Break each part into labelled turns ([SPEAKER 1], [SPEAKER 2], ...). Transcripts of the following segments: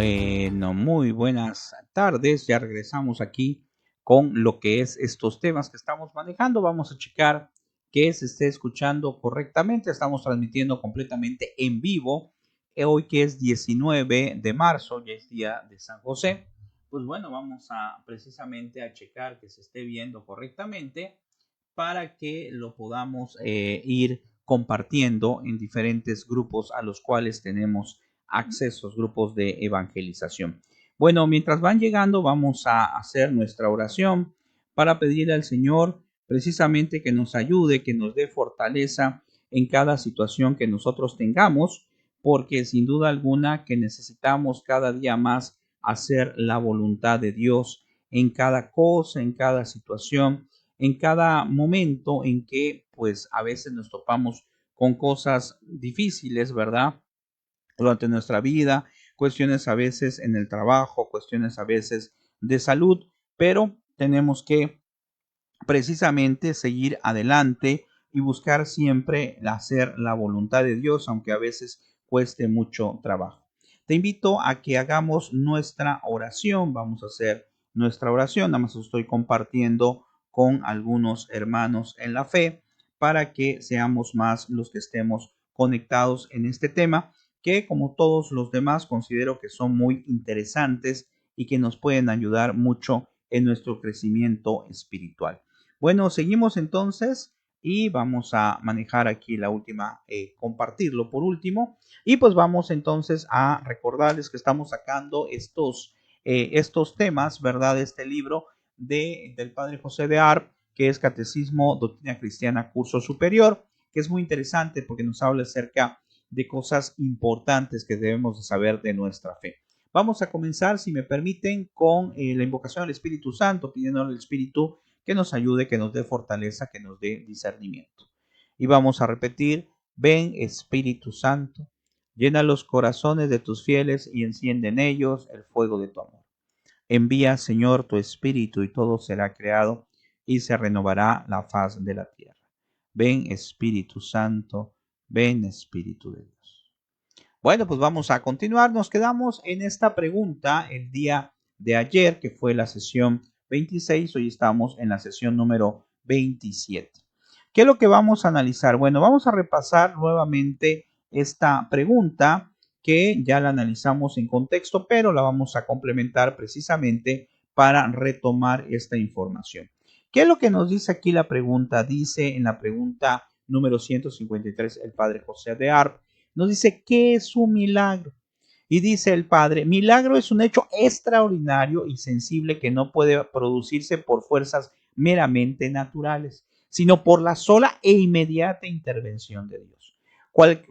[SPEAKER 1] Bueno, muy buenas tardes. Ya regresamos aquí con lo que es estos temas que estamos manejando. Vamos a checar que se esté escuchando correctamente. Estamos transmitiendo completamente en vivo. Hoy que es 19 de marzo, ya es día de San José. Pues bueno, vamos a precisamente a checar que se esté viendo correctamente para que lo podamos ir compartiendo en diferentes grupos a los cuales tenemos accesos, grupos de evangelización. Bueno, mientras van llegando, vamos a hacer nuestra oración para pedirle al Señor precisamente que nos ayude, que nos dé fortaleza en cada situación que nosotros tengamos, porque sin duda alguna que necesitamos cada día más hacer la voluntad de Dios en cada cosa, en cada situación, en cada momento en que pues a veces nos topamos con cosas difíciles, ¿verdad? Durante nuestra vida, cuestiones a veces en el trabajo, cuestiones a veces de salud, pero tenemos que precisamente seguir adelante y buscar siempre hacer la voluntad de Dios, aunque a veces cueste mucho trabajo. Te invito a que hagamos nuestra oración. Vamos a hacer nuestra oración. Nada más estoy compartiendo con algunos hermanos en la fe para que seamos más los que estemos conectados en este tema, que como todos los demás considero que son muy interesantes y que nos pueden ayudar mucho en nuestro crecimiento espiritual. Bueno, seguimos entonces y vamos a manejar aquí la última, compartirlo por último. Y pues vamos entonces a recordarles que estamos sacando estos temas, ¿verdad? Este libro del Padre José de Arp, que es Catecismo, Doctrina Cristiana, Curso Superior, que es muy interesante porque nos habla acerca de cosas importantes que debemos de saber de nuestra fe. Vamos a comenzar, si me permiten, con la invocación al Espíritu Santo, pidiéndole al Espíritu que nos ayude, que nos dé fortaleza, que nos dé discernimiento. Y vamos a repetir: ven Espíritu Santo, llena los corazones de tus fieles y enciende en ellos el fuego de tu amor. Envía, Señor, tu Espíritu y todo será creado y se renovará la faz de la tierra. Ven Espíritu Santo, ven Espíritu de Dios. Bueno, pues vamos a continuar. Nos quedamos en esta pregunta el día de ayer, que fue la sesión 26. Hoy estamos en la sesión número 27. ¿Qué es lo que vamos a analizar? Bueno, vamos a repasar nuevamente esta pregunta que ya la analizamos en contexto, pero la vamos a complementar precisamente para retomar esta información. ¿Qué es lo que nos dice aquí la pregunta? Dice en la pregunta número 153 el padre José de Arp, nos dice: ¿qué es un milagro? Y dice el padre: milagro es un hecho extraordinario y sensible que no puede producirse por fuerzas meramente naturales, sino por la sola e inmediata intervención de Dios.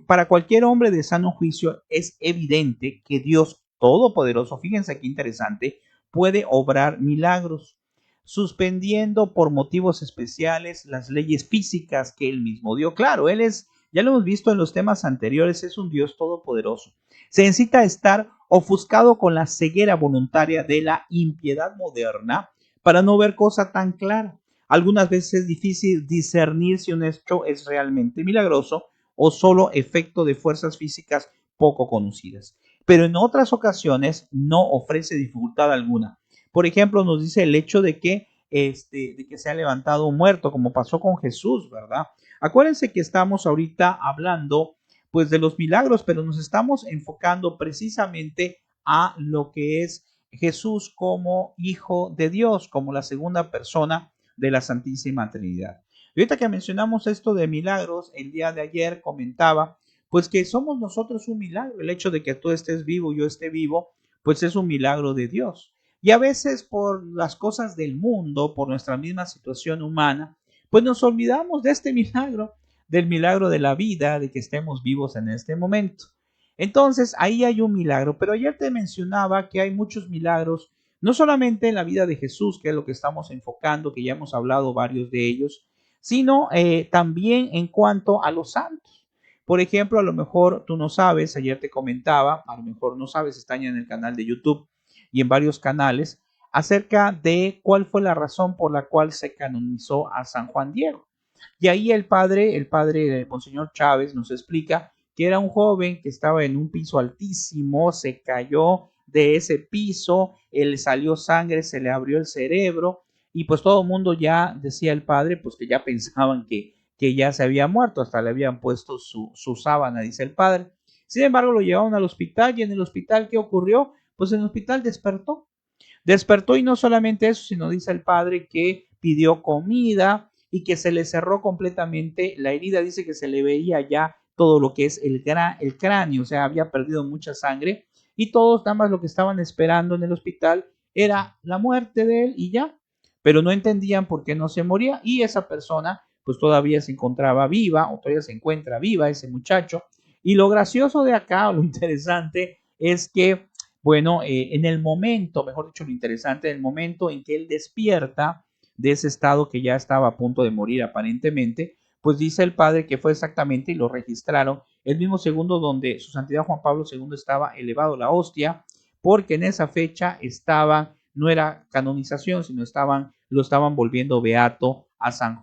[SPEAKER 1] Para cualquier hombre de sano juicio es evidente que Dios Todopoderoso, fíjense qué interesante, puede obrar milagros, suspendiendo por motivos especiales las leyes físicas que él mismo dio. Claro, él es, ya lo hemos visto en los temas anteriores, es un Dios todopoderoso. Se necesita estar ofuscado con la ceguera voluntaria de la impiedad moderna para no ver cosa tan clara. Algunas veces es difícil discernir si un hecho es realmente milagroso o solo efecto de fuerzas físicas poco conocidas. Pero en otras ocasiones no ofrece dificultad alguna. Por ejemplo, nos dice el hecho de que se ha levantado un muerto, como pasó con Jesús, ¿verdad? Acuérdense que estamos ahorita hablando pues de los milagros, pero nos estamos enfocando precisamente a lo que es Jesús como Hijo de Dios, como la segunda persona de la Santísima Trinidad. Y ahorita que mencionamos esto de milagros, el día de ayer comentaba, pues que somos nosotros un milagro. El hecho de que tú estés vivo, yo esté vivo, pues es un milagro de Dios. Y a veces por las cosas del mundo, por nuestra misma situación humana, pues nos olvidamos de este milagro, del milagro de la vida, de que estemos vivos en este momento. Entonces, ahí hay un milagro, pero ayer te mencionaba que hay muchos milagros, no solamente en la vida de Jesús, que es lo que estamos enfocando, que ya hemos hablado varios de ellos, sino también en cuanto a los santos. Por ejemplo, a lo mejor tú no sabes, ayer te comentaba, a lo mejor no sabes, están ya en el canal de YouTube y en varios canales, acerca de cuál fue la razón por la cual se canonizó a San Juan Diego. Y ahí el padre Monseñor Chávez nos explica que era un joven que estaba en un piso altísimo, se cayó de ese piso, le salió sangre, se le abrió el cerebro y pues todo el mundo ya, decía el padre, pues que ya pensaban que ya se había muerto, hasta le habían puesto su sábana, dice el padre. Sin embargo, lo llevaron al hospital y en el hospital, ¿qué ocurrió? Pues en el hospital despertó. Despertó y no solamente eso, sino dice el padre que pidió comida y que se le cerró completamente la herida. Dice que se le veía ya todo lo que es el cráneo, o sea, había perdido mucha sangre y todos nada más lo que estaban esperando en el hospital era la muerte de él y ya, pero no entendían por qué no se moría y esa persona pues todavía se encontraba viva o todavía se encuentra viva ese muchacho. Y lo gracioso de acá, o lo interesante, es que bueno, en el momento, mejor dicho, lo interesante, en el momento en que él despierta de ese estado que ya estaba a punto de morir aparentemente, pues dice el padre que fue exactamente, y lo registraron, el mismo segundo donde su santidad Juan Pablo II estaba elevado la hostia, porque en esa fecha estaba, no era canonización, sino lo estaban volviendo beato a San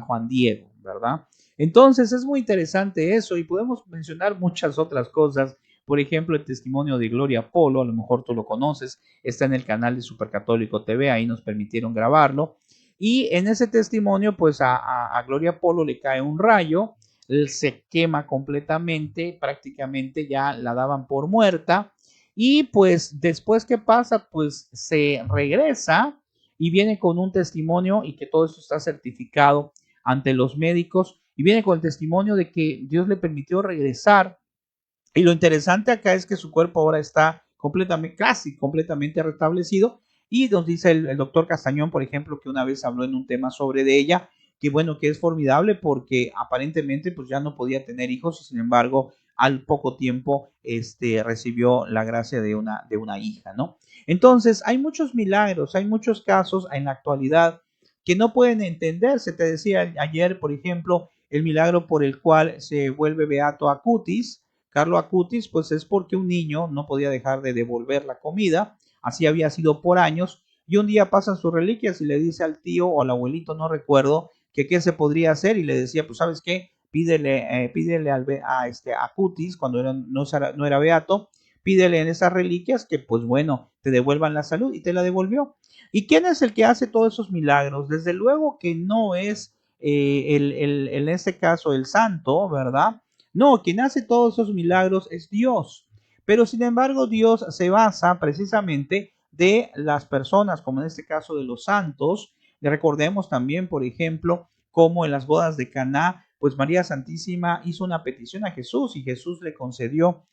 [SPEAKER 1] Juan Diego, ¿verdad? Entonces es muy interesante eso y podemos mencionar muchas otras cosas. Por ejemplo, el testimonio de Gloria Polo, a lo mejor tú lo conoces, está en el canal de Supercatólico TV, ahí nos permitieron grabarlo. Y en ese testimonio, pues a Gloria Polo le cae un rayo, él se quema completamente, prácticamente ya la daban por muerta. Y pues después, ¿qué pasa? Pues se regresa y viene con un testimonio y que todo esto está certificado ante los médicos y viene con el testimonio de que Dios le permitió regresar. Y lo interesante acá es que su cuerpo ahora está completamente, casi completamente restablecido. Y nos dice el doctor Castañón, por ejemplo, que una vez habló en un tema sobre de ella, que bueno, que es formidable porque aparentemente pues ya no podía tener hijos y sin embargo al poco tiempo recibió la gracia de una hija, ¿no? Entonces hay muchos milagros, hay muchos casos en la actualidad que no pueden entenderse. Te decía ayer, por ejemplo, el milagro por el cual se vuelve beato Acutis, Carlo Acutis, pues es porque un niño no podía dejar de devolver la comida, así había sido por años, y un día pasan sus reliquias y le dice al tío o al abuelito, no recuerdo, que qué se podría hacer, y le decía, pues sabes qué, pídele a Acutis, cuando no era beato, pídele en esas reliquias que pues bueno, te devuelvan la salud, y te la devolvió. ¿Y quién es el que hace todos esos milagros? Desde luego que no es en este caso el santo, ¿verdad? No, quien hace todos esos milagros es Dios. Pero sin embargo, Dios se basa precisamente de las personas, como en este caso de los santos. Recordemos también, por ejemplo, como en las bodas de Caná, pues María Santísima hizo una petición a Jesús y Jesús le concedió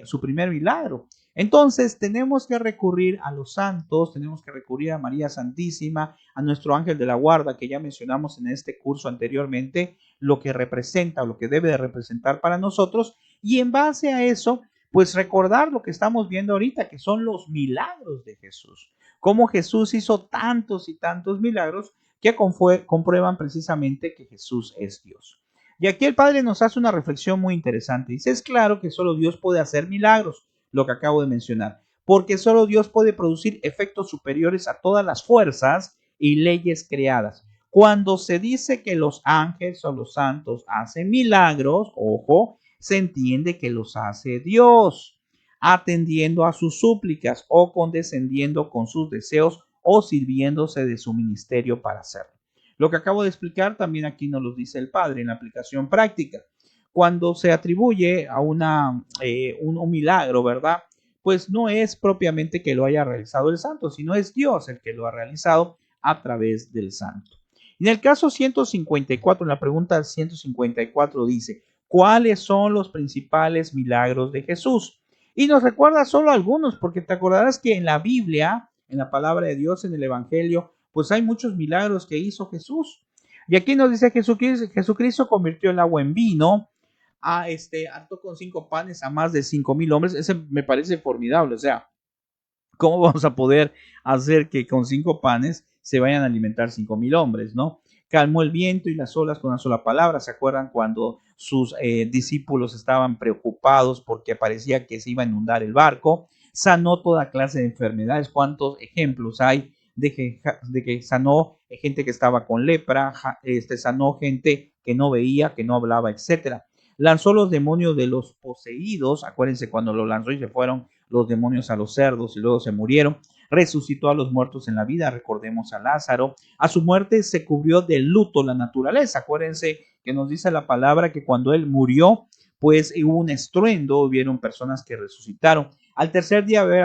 [SPEAKER 1] su primer milagro. Entonces tenemos que recurrir a los santos, tenemos que recurrir a María Santísima, a nuestro ángel de la guarda que ya mencionamos en este curso anteriormente, lo que representa o lo que debe de representar para nosotros, y en base a eso, pues recordar lo que estamos viendo ahorita, que son los milagros de Jesús, cómo Jesús hizo tantos y tantos milagros que comprueban precisamente que Jesús es Dios. Y aquí el Padre nos hace una reflexión muy interesante. Dice, es claro que solo Dios puede hacer milagros, lo que acabo de mencionar, porque solo Dios puede producir efectos superiores a todas las fuerzas y leyes creadas. Cuando se dice que los ángeles o los santos hacen milagros, ojo, se entiende que los hace Dios, atendiendo a sus súplicas o condescendiendo con sus deseos o sirviéndose de su ministerio para hacerlo. Lo que acabo de explicar también aquí nos lo dice el Padre en la aplicación práctica. Cuando se atribuye a un milagro, ¿verdad? Pues no es propiamente que lo haya realizado el santo, sino es Dios el que lo ha realizado a través del santo. En el caso 154, en la pregunta 154 dice, ¿cuáles son los principales milagros de Jesús? Y nos recuerda solo algunos, porque te acordarás que en la Biblia, en la palabra de Dios, en el Evangelio, pues hay muchos milagros que hizo Jesús. Y aquí nos dice Jesucristo convirtió el agua en vino, hartó con 5 panes a más de 5,000 hombres. Ese me parece formidable. O sea, ¿cómo vamos a poder hacer que con 5 panes se vayan a alimentar 5,000 hombres, no? Calmó el viento y las olas con una sola palabra. ¿Se acuerdan cuando sus discípulos estaban preocupados porque parecía que se iba a inundar el barco? Sanó toda clase de enfermedades. ¿Cuántos ejemplos hay de que sanó gente que estaba con lepra, sanó gente que no veía, que no hablaba, etcétera? lanzó los demonios de los poseídos, acuérdense cuando lo lanzó y se fueron los demonios a los cerdos y luego se murieron, resucitó a los muertos en la vida, recordemos a Lázaro, a su muerte se cubrió de luto la naturaleza, acuérdense que nos dice la palabra que cuando él murió, pues hubo un estruendo, hubieron personas que resucitaron. Al tercer día de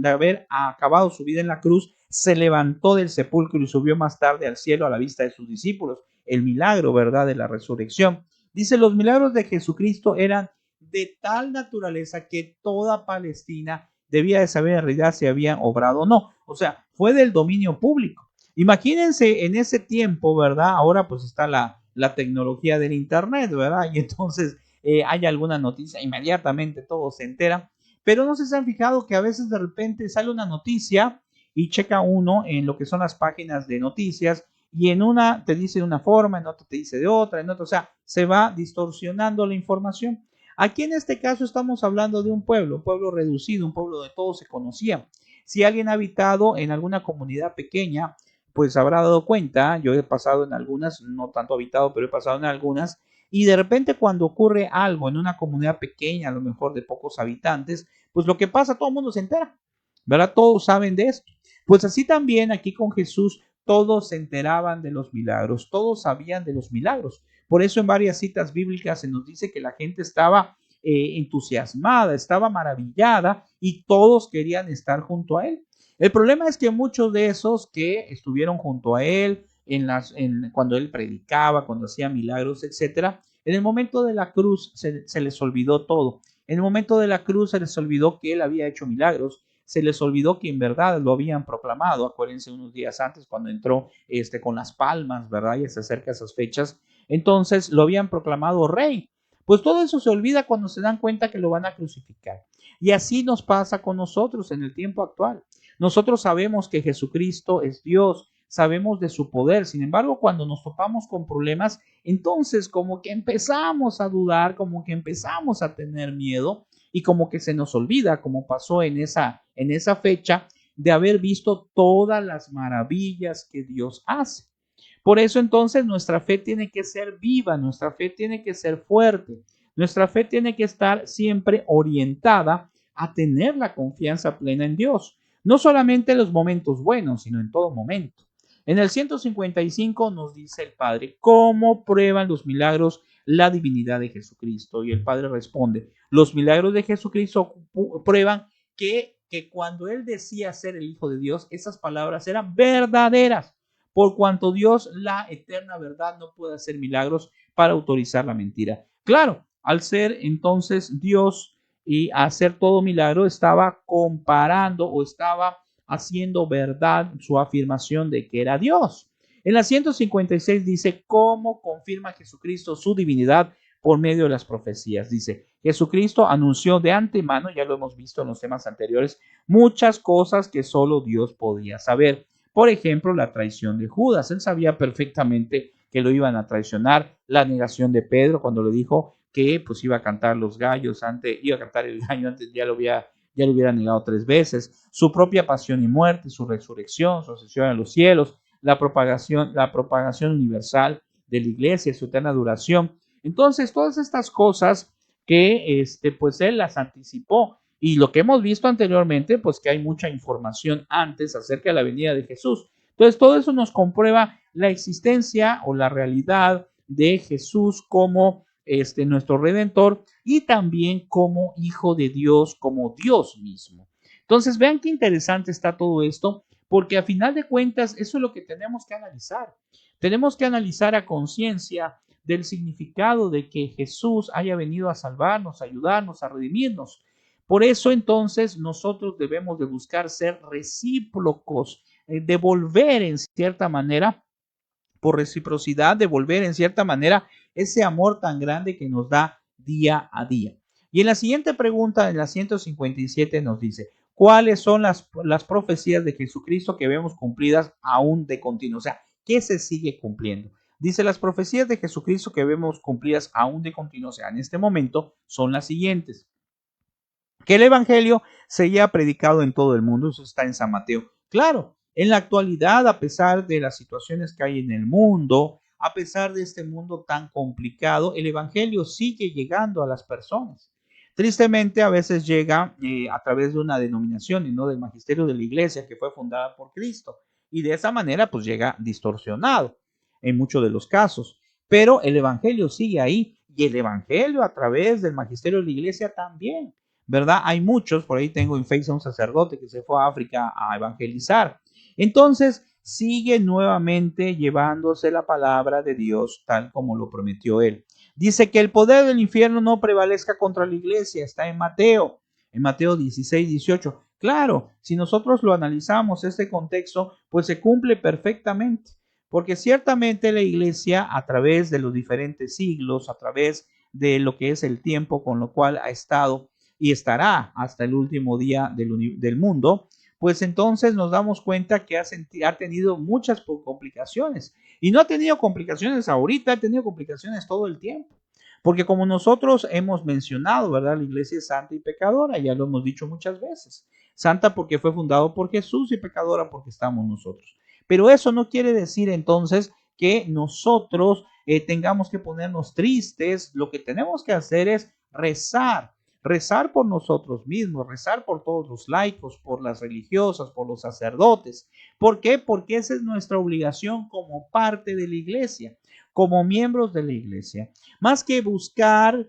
[SPEAKER 1] haber acabado su vida en la cruz, se levantó del sepulcro y subió más tarde al cielo a la vista de sus discípulos. El milagro, ¿verdad?, de la resurrección. Dice, los milagros de Jesucristo eran de tal naturaleza que toda Palestina debía de saber en realidad si habían obrado o no. O sea, fue del dominio público. Imagínense en ese tiempo, ¿verdad? Ahora pues está la tecnología del internet, ¿verdad? Y entonces hay alguna noticia, inmediatamente todos se enteran. Pero no se han fijado que a veces de repente sale una noticia y checa uno en lo que son las páginas de noticias y en una te dice de una forma, en otra te dice de otra, en otra, o sea, se va distorsionando la información. Aquí en este caso estamos hablando de un pueblo reducido, un pueblo donde todos se conocían. Si alguien ha habitado en alguna comunidad pequeña, pues habrá dado cuenta, yo he pasado en algunas, no tanto habitado, pero he pasado en algunas, y de repente cuando ocurre algo en una comunidad pequeña, a lo mejor de pocos habitantes, pues lo que pasa, todo el mundo se entera, ¿verdad? Todos saben de esto. Pues así también aquí con Jesús, todos se enteraban de los milagros, todos sabían de los milagros. Por eso en varias citas bíblicas se nos dice que la gente estaba entusiasmada, estaba maravillada y todos querían estar junto a él. El problema es que muchos de esos que estuvieron junto a él cuando él predicaba, cuando hacía milagros, etcétera, en el momento de la cruz se les olvidó todo. En el momento de la cruz se les olvidó que él había hecho milagros, se les olvidó que en verdad lo habían proclamado. Acuérdense unos días antes cuando entró con las palmas, ¿verdad? Ya se acerca esas fechas. Entonces lo habían proclamado rey. Pues todo eso se olvida cuando se dan cuenta que lo van a crucificar. Y así nos pasa con nosotros en el tiempo actual. Nosotros sabemos que Jesucristo es Dios, sabemos de su poder. Sin embargo, cuando nos topamos con problemas, entonces como que empezamos a dudar, como que empezamos a tener miedo y como que se nos olvida, como pasó en esa fecha, de haber visto todas las maravillas que Dios hace. Por eso entonces nuestra fe tiene que ser viva, nuestra fe tiene que ser fuerte, nuestra fe tiene que estar siempre orientada a tener la confianza plena en Dios, no solamente en los momentos buenos, sino en todo momento. En el 155 nos dice el Padre, ¿cómo prueban los milagros la divinidad de Jesucristo? Y el Padre responde, los milagros de Jesucristo prueban que cuando Él decía ser el Hijo de Dios, esas palabras eran verdaderas, por cuanto Dios, la eterna verdad, no puede hacer milagros para autorizar la mentira. Claro, al ser entonces Dios y hacer todo milagro, estaba comparando o estaba haciendo verdad su afirmación de que era Dios. En la 156 dice, ¿cómo confirma Jesucristo su divinidad por medio de las profecías? Dice, Jesucristo anunció de antemano, ya lo hemos visto en los temas anteriores, muchas cosas que solo Dios podía saber. Por ejemplo, la traición de Judas. Él sabía perfectamente que lo iban a traicionar. La negación de Pedro cuando le dijo que pues iba a cantar los gallos antes, iba a cantar el gallo antes, ya lo hubiera negado 3 veces. Su propia pasión y muerte, su resurrección, su ascensión a los cielos, la propagación universal de la iglesia, su eterna duración. Entonces, todas estas cosas que pues él las anticipó. Y lo que hemos visto anteriormente, pues que hay mucha información antes acerca de la venida de Jesús. Entonces, todo eso nos comprueba la existencia o la realidad de Jesús como nuestro Redentor y también como Hijo de Dios, como Dios mismo. Entonces, vean qué interesante está todo esto, porque a final de cuentas, eso es lo que tenemos que analizar. Tenemos que analizar a conciencia del significado de que Jesús haya venido a salvarnos, a ayudarnos, a redimirnos. Por eso entonces nosotros debemos de buscar ser recíprocos, devolver en cierta manera, por reciprocidad, devolver en cierta manera ese amor tan grande que nos da día a día. Y en la siguiente pregunta, en la 157 nos dice, ¿cuáles son las profecías de Jesucristo que vemos cumplidas aún de continuo? O sea, ¿qué se sigue cumpliendo? Dice, las profecías de Jesucristo que vemos cumplidas aún de continuo, o sea, en este momento, son las siguientes. Que el evangelio seguía predicado en todo el mundo, eso está en San Mateo. Claro, en la actualidad, a pesar de las situaciones que hay en el mundo, a pesar de este mundo tan complicado, el evangelio sigue llegando a las personas. Tristemente, a veces llega a través de una denominación y no del magisterio de la iglesia que fue fundada por Cristo. Y de esa manera, pues llega distorsionado en muchos de los casos. Pero el evangelio sigue ahí y el evangelio a través del magisterio de la iglesia también, ¿verdad? Hay muchos, por ahí tengo en Facebook un sacerdote que se fue a África a evangelizar. Entonces, sigue nuevamente llevándose la palabra de Dios tal como lo prometió él. Dice que el poder del infierno no prevalezca contra la iglesia, está en Mateo 16, 18. Claro, si nosotros lo analizamos, este contexto, pues se cumple perfectamente, porque ciertamente la iglesia, a través de los diferentes siglos, a través de lo que es el tiempo con lo cual ha estado y estará hasta el último día del mundo, pues entonces nos damos cuenta que ha tenido muchas complicaciones. Y no ha tenido complicaciones ahorita, ha tenido complicaciones todo el tiempo. Porque como nosotros hemos mencionado, ¿verdad? La iglesia es santa y pecadora, ya lo hemos dicho muchas veces. Santa porque fue fundado por Jesús y pecadora porque estamos nosotros. Pero eso no quiere decir entonces que nosotros tengamos que ponernos tristes. Lo que tenemos que hacer es rezar por nosotros mismos, rezar por todos los laicos, por las religiosas, por los sacerdotes. ¿Por qué? Porque esa es nuestra obligación como parte de la iglesia, como miembros de la iglesia. Más que buscar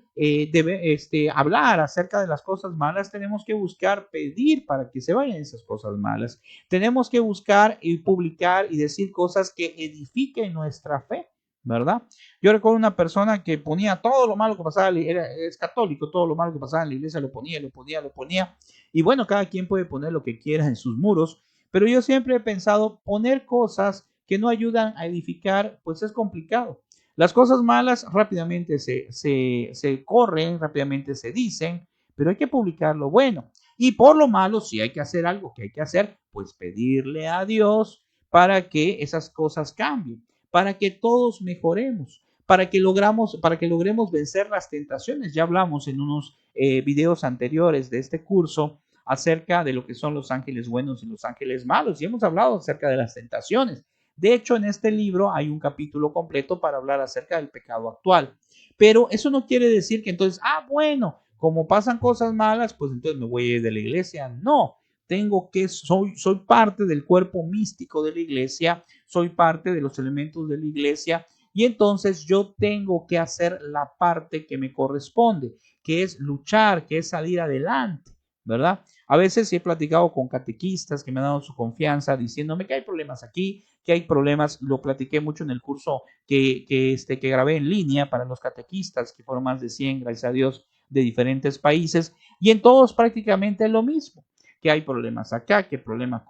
[SPEAKER 1] hablar acerca de las cosas malas, tenemos que buscar pedir para que se vayan esas cosas malas. Tenemos que buscar y publicar y decir cosas que edifiquen nuestra fe, ¿verdad? Yo recuerdo una persona que ponía todo lo malo que pasaba, es católico, todo lo malo que pasaba en la iglesia lo ponía. Y bueno, cada quien puede poner lo que quiera en sus muros, pero yo siempre he pensado, poner cosas que no ayudan a edificar, pues es complicado. Las cosas malas rápidamente se corren, rápidamente se dicen, pero hay que publicar lo bueno. Y por lo malo, si hay que hacer algo que hay que hacer, pues pedirle a Dios para que esas cosas cambien, para que todos mejoremos, para que logremos vencer las tentaciones. Ya hablamos en unos videos anteriores de este curso acerca de lo que son los ángeles buenos y los ángeles malos, y hemos hablado acerca de las tentaciones. De hecho, en este libro hay un capítulo completo para hablar acerca del pecado actual. Pero eso no quiere decir que entonces, bueno, como pasan cosas malas, pues entonces me voy a ir de la iglesia. No, soy parte del cuerpo místico de la iglesia, soy parte de los elementos de la iglesia, y entonces yo tengo que hacer la parte que me corresponde, que es luchar, que es salir adelante, ¿verdad? A veces he platicado con catequistas que me han dado su confianza diciéndome que hay problemas aquí, que hay problemas. Lo platiqué mucho en el curso que grabé en línea para los catequistas, que fueron más de 100, gracias a Dios, de diferentes países, y en todos prácticamente lo mismo, que hay problemas acá, que hay problemas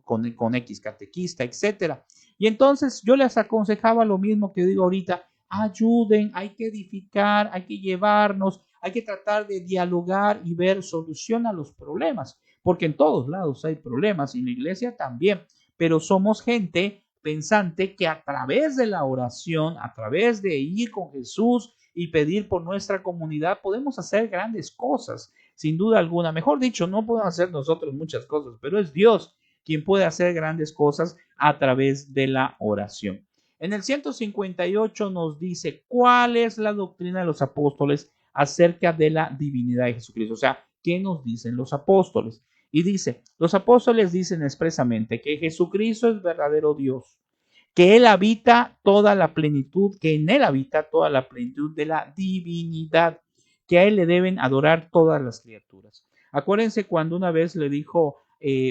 [SPEAKER 1] con X catequista, etcétera. Y entonces yo les aconsejaba lo mismo que digo ahorita: ayuden, hay que edificar, hay que llevarnos, hay que tratar de dialogar y ver solución a los problemas, porque en todos lados hay problemas, y en la iglesia también, pero somos gente pensante que a través de la oración, a través de ir con Jesús y pedir por nuestra comunidad, podemos hacer grandes cosas, sin duda alguna. Mejor dicho, no podemos hacer nosotros muchas cosas, pero es Dios quien puede hacer grandes cosas a través de la oración. En el 158 nos dice cuál es la doctrina de los apóstoles acerca de la divinidad de Jesucristo. O sea, ¿qué nos dicen los apóstoles? Y dice, los apóstoles dicen expresamente que Jesucristo es verdadero Dios, que Él habita toda la plenitud, que en Él habita toda la plenitud de la divinidad, que a Él le deben adorar todas las criaturas. Acuérdense cuando una vez le dijo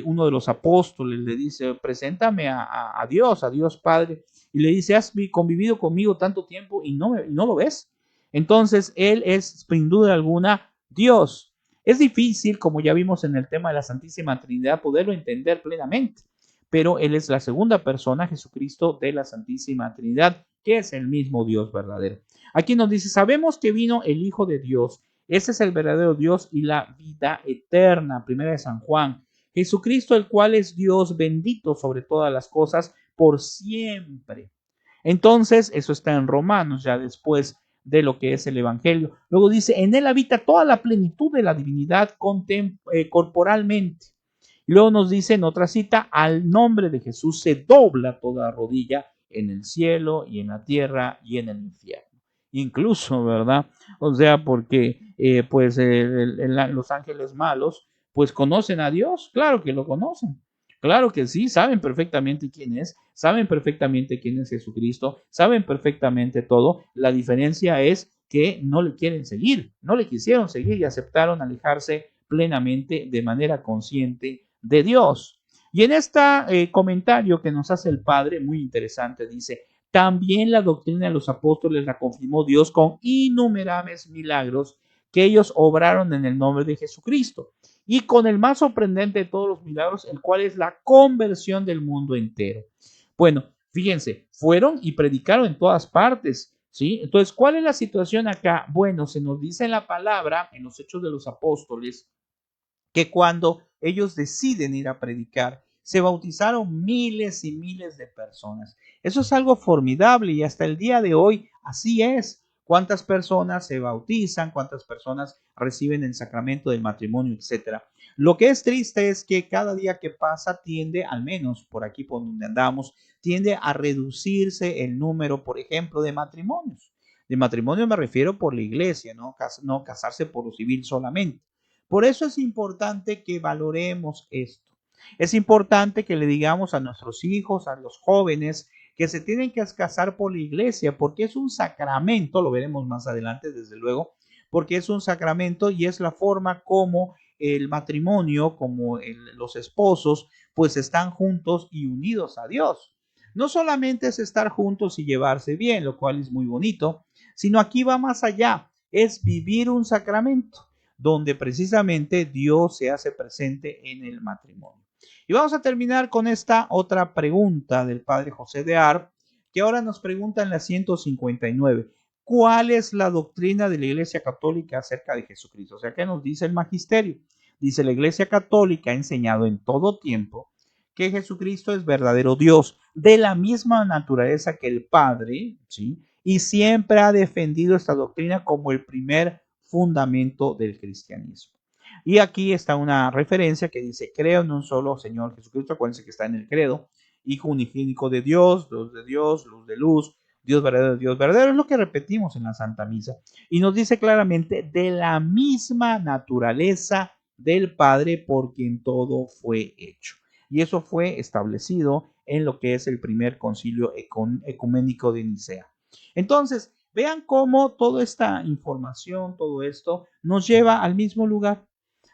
[SPEAKER 1] uno de los apóstoles, le dice: preséntame a Dios Padre, y le dice: has convivido conmigo tanto tiempo y no lo ves. Entonces Él es, sin duda alguna, Dios. Es difícil, como ya vimos en el tema de la Santísima Trinidad, poderlo entender plenamente, pero Él es la segunda persona, Jesucristo, de la Santísima Trinidad, que es el mismo Dios verdadero. Aquí nos dice: sabemos que vino el Hijo de Dios, ese es el verdadero Dios y la vida eterna, primera de San Juan. Jesucristo, el cual es Dios, bendito sobre todas las cosas, por siempre. Entonces, eso está en Romanos, ya después de lo que es el Evangelio. Luego dice: en Él habita toda la plenitud de la divinidad corporalmente. Y luego nos dice en otra cita: al nombre de Jesús se dobla toda rodilla en el cielo y en la tierra y en el infierno. Incluso, ¿verdad? O sea, porque los ángeles malos, pues conocen a Dios, claro que lo conocen. Claro que sí, saben perfectamente quién es, saben perfectamente quién es Jesucristo, saben perfectamente todo. La diferencia es que no le quieren seguir, no le quisieron seguir y aceptaron alejarse plenamente de manera consciente de Dios. Y en este comentario que nos hace el Padre, muy interesante, dice, también la doctrina de los apóstoles la confirmó Dios con innumerables milagros que ellos obraron en el nombre de Jesucristo y con el más sorprendente de todos los milagros, el cual es la conversión del mundo entero. Bueno, fíjense, fueron y predicaron en todas partes, ¿sí? Entonces, ¿cuál es la situación acá? Bueno, se nos dice en la palabra, en los Hechos de los Apóstoles, que cuando ellos deciden ir a predicar, se bautizaron miles y miles de personas. Eso es algo formidable y hasta el día de hoy así es. ¿Cuántas personas se bautizan? ¿Cuántas personas reciben el sacramento del matrimonio, etcétera? Lo que es triste es que cada día que pasa tiende, al menos por aquí por donde andamos, tiende a reducirse el número, por ejemplo, de matrimonios. De matrimonio me refiero por la iglesia, no casarse por lo civil solamente. Por eso es importante que valoremos esto. Es importante que le digamos a nuestros hijos, a los jóvenes, que se tienen que casar por la iglesia, porque es un sacramento, lo veremos más adelante, desde luego, porque es un sacramento y es la forma como el matrimonio, como los esposos, pues están juntos y unidos a Dios. No solamente es estar juntos y llevarse bien, lo cual es muy bonito, sino aquí va más allá, es vivir un sacramento donde precisamente Dios se hace presente en el matrimonio. Y vamos a terminar con esta otra pregunta del padre José de Arp, que ahora nos pregunta en la 159. ¿Cuál es la doctrina de la Iglesia Católica acerca de Jesucristo? O sea, ¿qué nos dice el magisterio? Dice, la Iglesia Católica ha enseñado en todo tiempo que Jesucristo es verdadero Dios, de la misma naturaleza que el Padre, ¿sí? Y siempre ha defendido esta doctrina como el primer fundamento del cristianismo. Y aquí está una referencia que dice, creo en un solo Señor Jesucristo, acuérdense que está en el credo, Hijo unigénico de Dios, luz de Dios, luz de luz, Dios verdadero, es lo que repetimos en la Santa Misa. Y nos dice claramente, de la misma naturaleza del Padre por quien todo fue hecho. Y eso fue establecido en lo que es el primer concilio ecuménico de Nicea. Entonces, vean cómo toda esta información, todo esto, nos lleva al mismo lugar.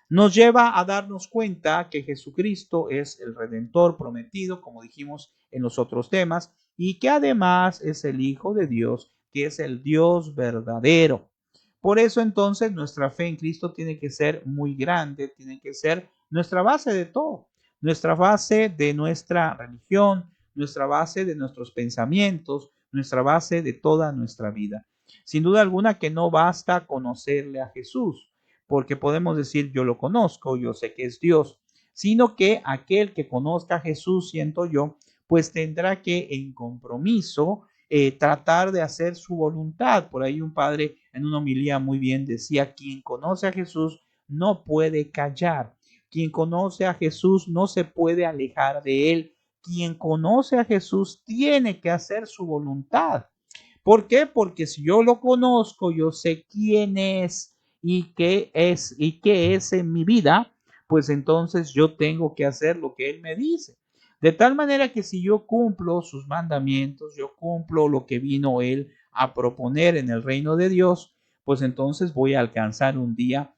[SPEAKER 1] Nos lleva a darnos cuenta que Jesucristo es el Redentor prometido, como dijimos en los otros temas, y que además es el Hijo de Dios, que es el Dios verdadero. Por eso entonces nuestra fe en Cristo tiene que ser muy grande, tiene que ser nuestra base de todo, nuestra base de nuestra religión, nuestra base de nuestros pensamientos, nuestra base de toda nuestra vida. Sin duda alguna que no basta conocerle a Jesús, porque podemos decir yo lo conozco, yo sé que es Dios, sino que aquel que conozca a Jesús, siento yo, pues tendrá que en compromiso tratar de hacer su voluntad. Por ahí un padre en una homilía muy bien decía, quien conoce a Jesús no puede callar, quien conoce a Jesús no se puede alejar de él, quien conoce a Jesús tiene que hacer su voluntad. ¿Por qué? Porque si yo lo conozco, yo sé quién es y qué es en mi vida, pues entonces yo tengo que hacer lo que él me dice. De tal manera que si yo cumplo sus mandamientos, yo cumplo lo que vino él a proponer en el reino de Dios, pues entonces voy a alcanzar un día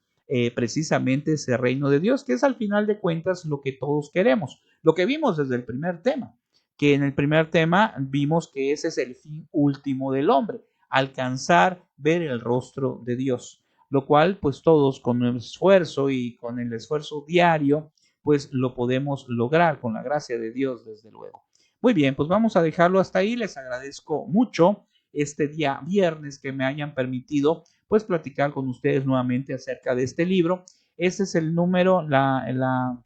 [SPEAKER 1] precisamente ese reino de Dios, que es al final de cuentas lo que todos queremos, lo que vimos desde el primer tema, que en el primer tema vimos que ese es el fin último del hombre, alcanzar, ver el rostro de Dios, lo cual pues todos con el esfuerzo y con el esfuerzo diario pues lo podemos lograr con la gracia de Dios, desde luego. Muy bien, pues vamos a dejarlo hasta ahí. Les agradezco mucho este día viernes que me hayan permitido pues platicar con ustedes nuevamente acerca de este libro. Este es el número, la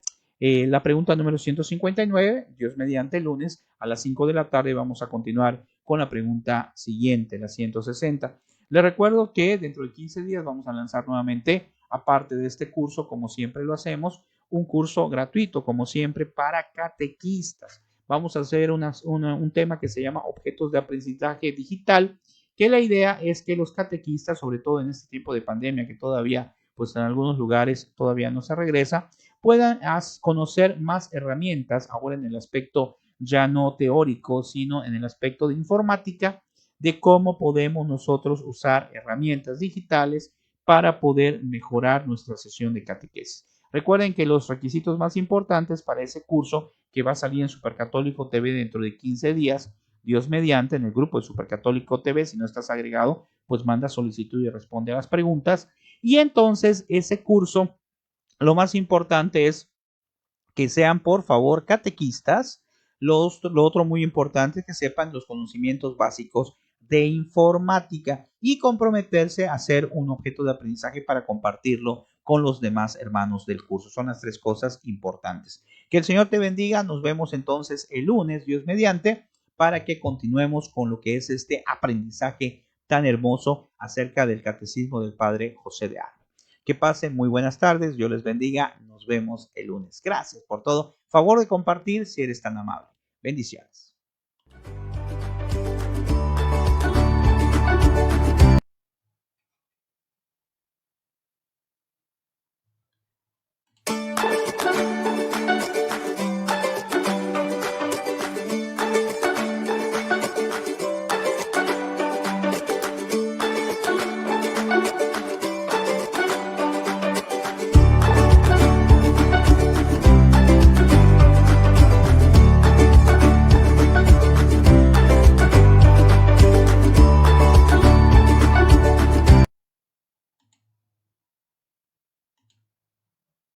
[SPEAKER 1] pregunta número 159. Dios mediante, el lunes a las 5 de la tarde vamos a continuar con la pregunta siguiente, la 160. Les recuerdo que dentro de 15 días vamos a lanzar nuevamente, aparte de este curso, como siempre lo hacemos, un curso gratuito, como siempre, para catequistas. vamos a hacer un tema que se llama objetos de aprendizaje digital, que la idea es que los catequistas, sobre todo en este tiempo de pandemia, que todavía, pues en algunos lugares todavía no se regresa, puedan conocer más herramientas, ahora en el aspecto ya no teórico, sino en el aspecto de informática, de cómo podemos nosotros usar herramientas digitales para poder mejorar nuestra sesión de catequesis. Recuerden que los requisitos más importantes para ese curso que va a salir en Supercatólico TV dentro de 15 días, Dios mediante, en el grupo de Supercatólico TV, si no estás agregado, pues manda solicitud y responde a las preguntas. Y entonces ese curso, lo más importante es que sean, por favor, catequistas. Lo otro muy importante es que sepan los conocimientos básicos de informática y comprometerse a ser un objeto de aprendizaje para compartirlo con los demás hermanos del curso. Son las tres cosas importantes. Que el Señor te bendiga. Nos vemos entonces el lunes, Dios mediante, para que continuemos con lo que es este aprendizaje tan hermoso acerca del catecismo del Padre José de Aro. Que pasen muy buenas tardes, Dios les bendiga, nos vemos el lunes. Gracias por todo. Favor de compartir si eres tan amable. Bendiciones.